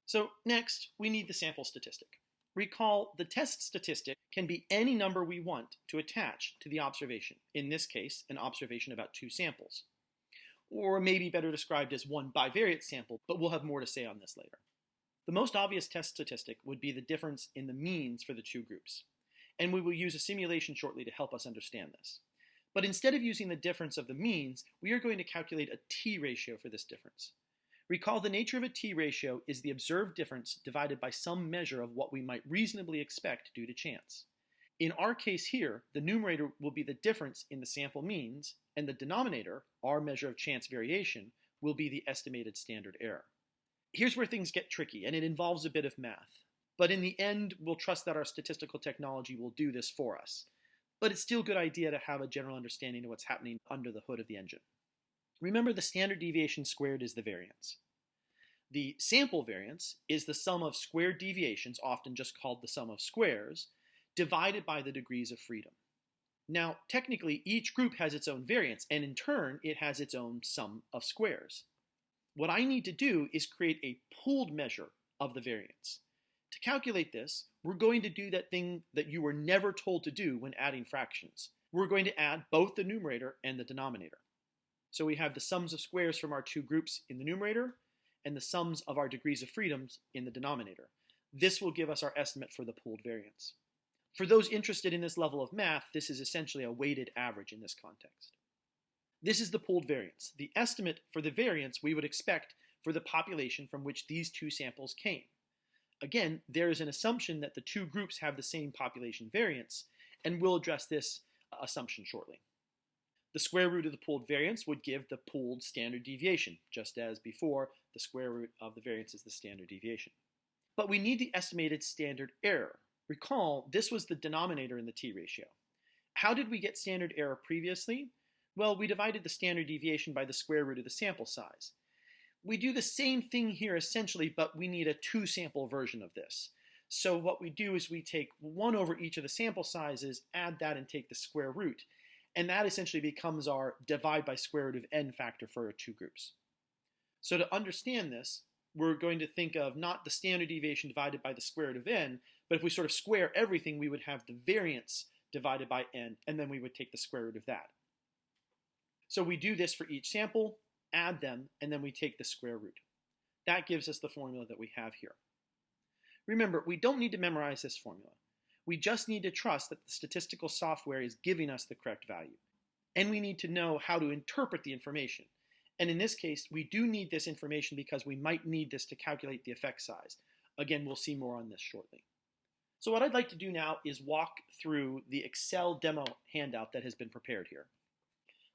So next, we need the sample statistic. Recall, the test statistic can be any number we want to attach to the observation, in this case, an observation about 2 samples. Or maybe better described as one bivariate sample, but we'll have more to say on this later. The most obvious test statistic would be the difference in the means for the 2 groups. And we will use a simulation shortly to help us understand this. But instead of using the difference of the means, we are going to calculate a t-ratio for this difference. Recall, the nature of a t-ratio is the observed difference divided by some measure of what we might reasonably expect due to chance. In our case here, the numerator will be the difference in the sample means, and the denominator, our measure of chance variation, will be the estimated standard error. Here's where things get tricky, and it involves a bit of math. But in the end, we'll trust that our statistical technology will do this for us. But it's still a good idea to have a general understanding of what's happening under the hood of the engine. Remember, the standard deviation squared is the variance. The sample variance is the sum of squared deviations, often just called the sum of squares, divided by the degrees of freedom. Now, technically, each group has its own variance, and in turn, it has its own sum of squares. What I need to do is create a pooled measure of the variance. To calculate this, we're going to do that thing that you were never told to do when adding fractions. We're going to add both the numerator and the denominator. So we have the sums of squares from our 2 groups in the numerator and the sums of our degrees of freedoms in the denominator. This will give us our estimate for the pooled variance. For those interested in this level of math, this is essentially a weighted average in this context. This is the pooled variance, the estimate for the variance we would expect for the population from which these 2 samples came. Again, there is an assumption that the 2 groups have the same population variance, and we'll address this assumption shortly. The square root of the pooled variance would give the pooled standard deviation, just as before, the square root of the variance is the standard deviation. But we need the estimated standard error. Recall, this was the denominator in the t-ratio. How did we get standard error previously? Well, we divided the standard deviation by the square root of the sample size. We do the same thing here essentially, but we need a 2-sample version of this. So what we do is we take 1 over each of the sample sizes, add that, and take the square root. And that essentially becomes our divide by square root of n factor for our 2 groups. So to understand this, we're going to think of not the standard deviation divided by the square root of n, but if we sort of square everything, we would have the variance divided by n, and then we would take the square root of that. So we do this for each sample, add them, and then we take the square root. That gives us the formula that we have here. Remember, we don't need to memorize this formula. We just need to trust that the statistical software is giving us the correct value. And we need to know how to interpret the information. And in this case, we do need this information because we might need this to calculate the effect size. Again, we'll see more on this shortly. So what I'd like to do now is walk through the Excel demo handout that has been prepared here.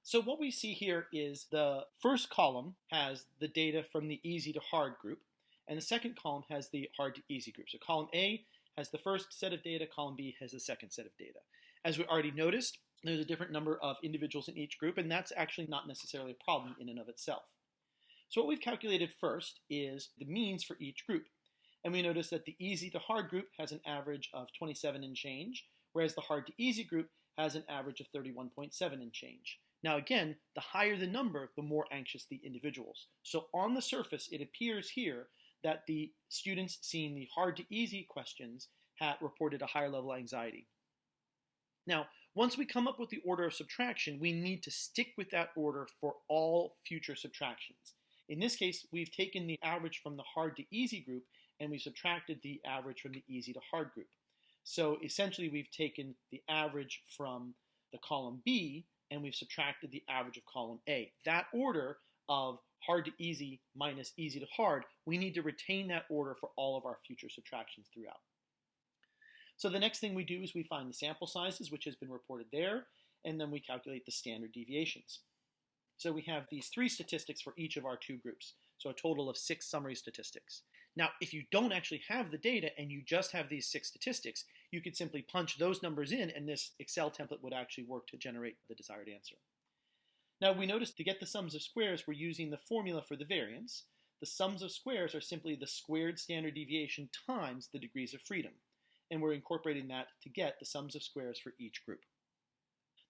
So what we see here is the first column has the data from the easy to hard group, and the second column has the hard to easy group. So column A has the first set of data, column B has the second set of data. As we already noticed, there's a different number of individuals in each group, and that's actually not necessarily a problem in and of itself. So what we've calculated first is the means for each group. And we notice that the easy to hard group has an average of 27 and change, whereas the hard to easy group has an average of 31.7 and change. Now again, the higher the number, the more anxious the individuals. So on the surface, it appears here that the students seeing the hard to easy questions had reported a higher level of anxiety. Now, once we come up with the order of subtraction, we need to stick with that order for all future subtractions. In this case, we've taken the average from the hard to easy group and we subtracted the average from the easy to hard group. So essentially, we've taken the average from the column B and we've subtracted the average of column A. That order of hard to easy minus easy to hard, we need to retain that order for all of our future subtractions throughout. So the next thing we do is we find the sample sizes, which has been reported there, and then we calculate the standard deviations. So we have these 3 statistics for each of our 2 groups, so a total of 6 summary statistics. Now, if you don't actually have the data and you just have these 6 statistics, you could simply punch those numbers in and this Excel template would actually work to generate the desired answer. Now, we notice to get the sums of squares, we're using the formula for the variance. The sums of squares are simply the squared standard deviation times the degrees of freedom. And we're incorporating that to get the sums of squares for each group.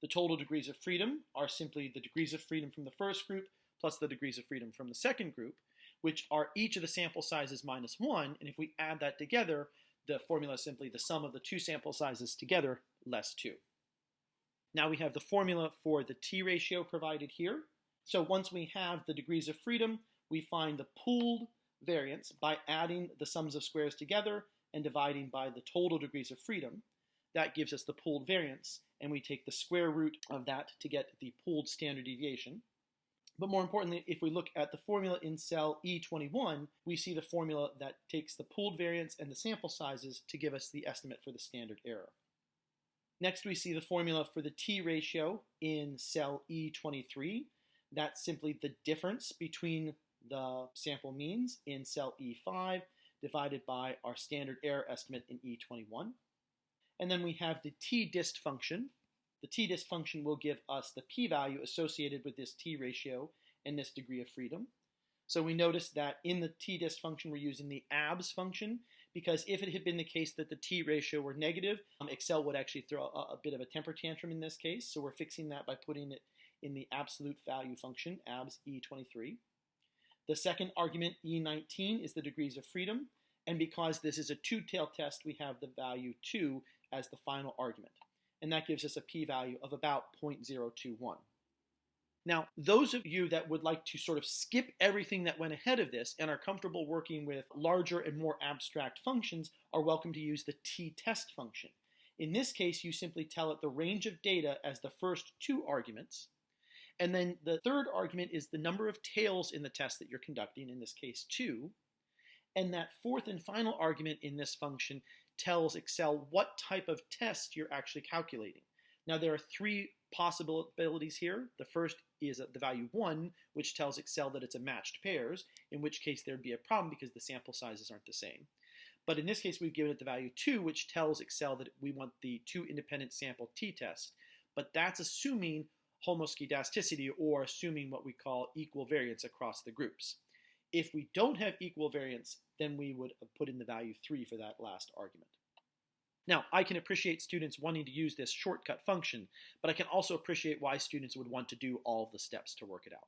The total degrees of freedom are simply the degrees of freedom from the first group plus the degrees of freedom from the second group. which are each of the sample sizes minus 1, and if we add that together, the formula is simply the sum of the two sample sizes together less 2. Now we have the formula for the t-ratio provided here. So once we have the degrees of freedom, we find the pooled variance by adding the sums of squares together and dividing by the total degrees of freedom. That gives us the pooled variance, and we take the square root of that to get the pooled standard deviation. But more importantly, if we look at the formula in cell E21, we see the formula that takes the pooled variance and the sample sizes to give us the estimate for the standard error. Next, we see the formula for the t-ratio in cell E23. That's simply the difference between the sample means in cell E5 divided by our standard error estimate in E21. And then we have the t-dist function. The t-dist function will give us the p-value associated with this t-ratio and this degree of freedom. So we notice that in the t-dist function, we're using the abs function, because if it had been the case that the t-ratio were negative, Excel would actually throw a bit of a temper tantrum in this case. So we're fixing that by putting it in the absolute value function, abs E23. The second argument, E19, is the degrees of freedom. And because this is a two-tailed test, we have the value 2 as the final argument. And that gives us a p-value of about 0.021. Now, those of you that would like to sort of skip everything that went ahead of this and are comfortable working with larger and more abstract functions are welcome to use the t-test function. In this case, you simply tell it the range of data as the first two arguments. And then the third argument is the number of tails in the test that you're conducting, in this case 2. And that fourth and final argument in this function tells Excel what type of test you're actually calculating. Now there are three possibilities here. The first is the value 1, which tells Excel that it's a matched pairs, in which case there'd be a problem because the sample sizes aren't the same. But in this case, we've given it the value 2, which tells Excel that we want the two independent sample t-test. But that's assuming homoscedasticity, or assuming what we call equal variance across the groups. If we don't have equal variance, then we would put in the value 3 for that last argument. Now, I can appreciate students wanting to use this shortcut function, but I can also appreciate why students would want to do all of the steps to work it out.